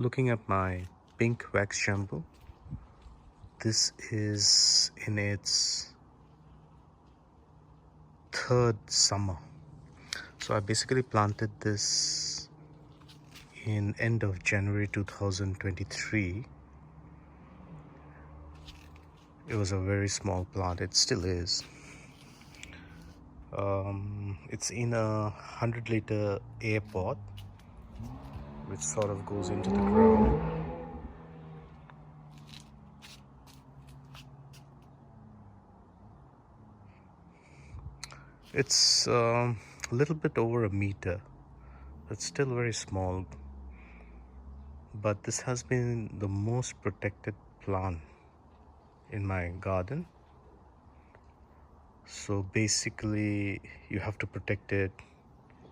Looking at my pink wax jambu, this is in its third summer. So I basically planted this in end of January 2023. It was a very small plant. It still is. It's in a 100-liter air pot, which sort of goes into the ground. It's a little bit over a meter. It's still very small, but this has been the most protected plant in my garden. So basically you have to protect it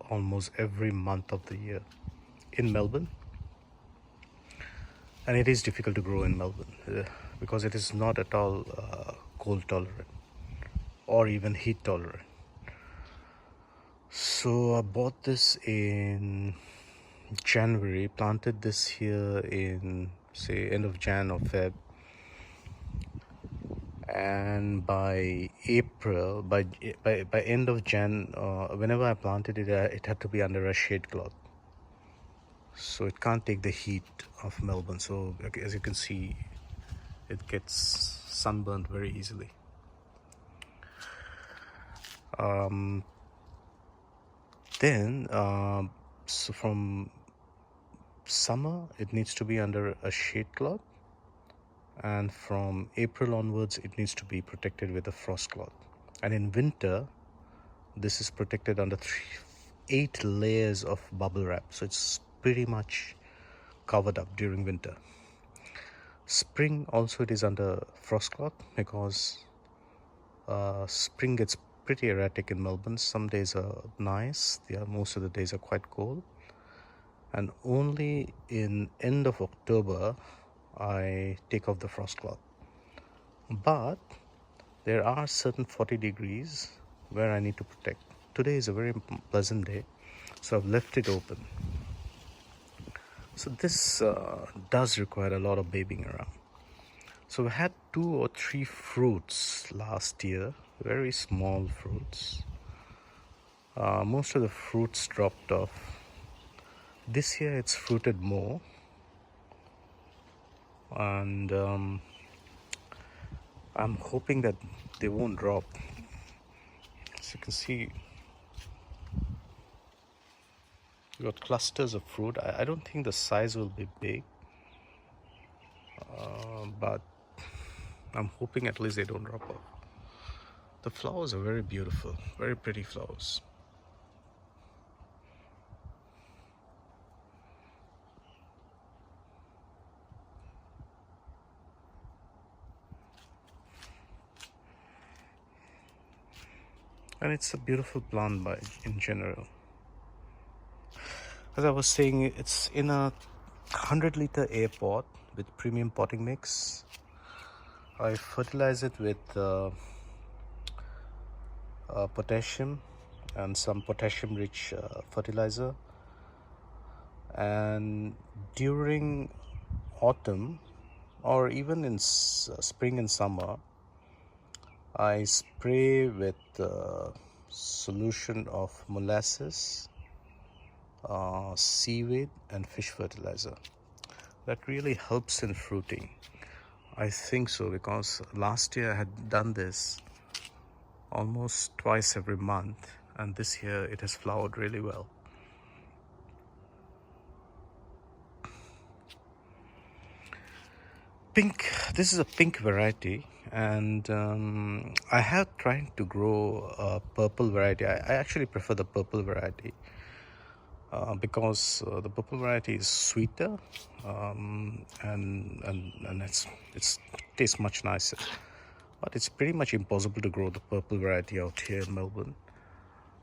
almost every month of the year in Melbourne, and it is difficult to grow in Melbourne because it is not at all cold tolerant or even heat tolerant. So I bought this in January, planted this here in say end of Jan or Feb, and by April, by end of Jan, whenever I planted it, it had to be under a shade cloth, so it can't take the heat of Melbourne. So as you can see, it gets sunburned very easily. Then so from summer it needs to be under a shade cloth, and from April onwards it needs to be protected with a frost cloth, and in winter this is protected under 8 layers of bubble wrap, so it's pretty much covered up during winter. Spring also it is under frost cloth because spring gets pretty erratic in Melbourne. Some days are nice, most of the days are quite cold, and only in end of October I take off the frost cloth. But there are certain 40 degrees where I need to protect. Today is a very pleasant day, so I've left it open. So this does require a lot of babying around. So we had 2 or 3 fruits last year, very small fruits. Most of the fruits dropped off. This year it's fruited more, and I'm hoping that they won't drop. As you can see, you got clusters of fruit. I don't think the size will be big, but I'm hoping at least they don't drop off. The flowers are very beautiful, very pretty flowers. And it's a beautiful plant in general. As I was saying, it's in a 100-liter air pot with premium potting mix. I fertilize it with potassium and some potassium rich fertilizer, and during autumn or even in spring and summer I spray with solution of molasses, seaweed and fish fertilizer. That really helps in fruiting. I think so, because last year I had done this almost twice every month, and this year it has flowered really well. Pink, this is a pink variety, and I have tried to grow a purple variety. I actually prefer the purple variety because the purple variety is sweeter, and it tastes much nicer. But it's pretty much impossible to grow the purple variety out here in Melbourne.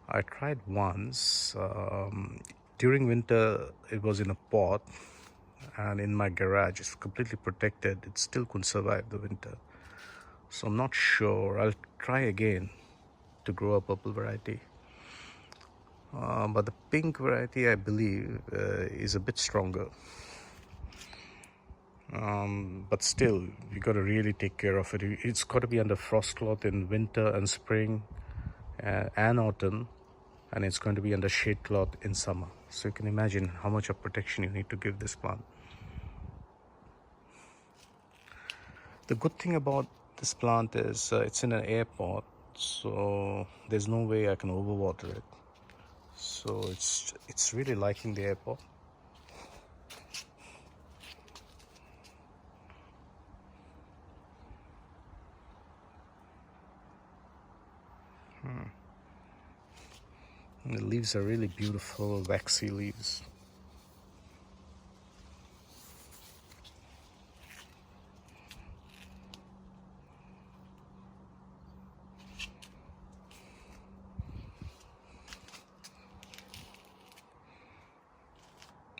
I tried once. During winter it was in a pot, and in my garage it's completely protected. It still couldn't survive the winter, so I'm not sure. I'll try again to grow a purple variety, but the pink variety I believe is a bit stronger. But still, you got to really take care of it. It's got to be under frost cloth in winter and spring and autumn, and it's going to be under shade cloth in summer. So you can imagine how much of protection you need to give this plant. The good thing about this plant is it's in an air pot, so there's no way I can overwater it. So it's really liking the air pot. And the leaves are really beautiful, waxy leaves.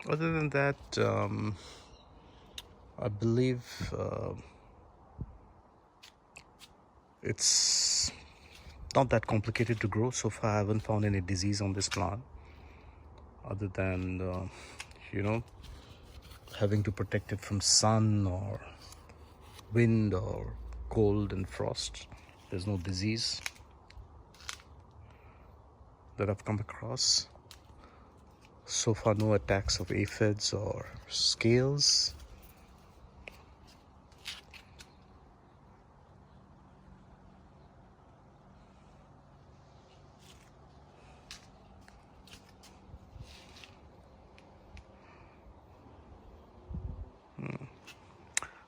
Other than that, I believe it's not that complicated to grow. So far I haven't found any disease on this plant, other than you know, having to protect it from sun or wind or cold and frost. There's no disease that I've come across. So far, no attacks of aphids or scales.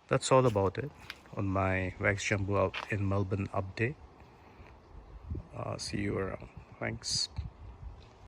That's all about it on my Wax Jambu out in Melbourne update. See you around. Thanks.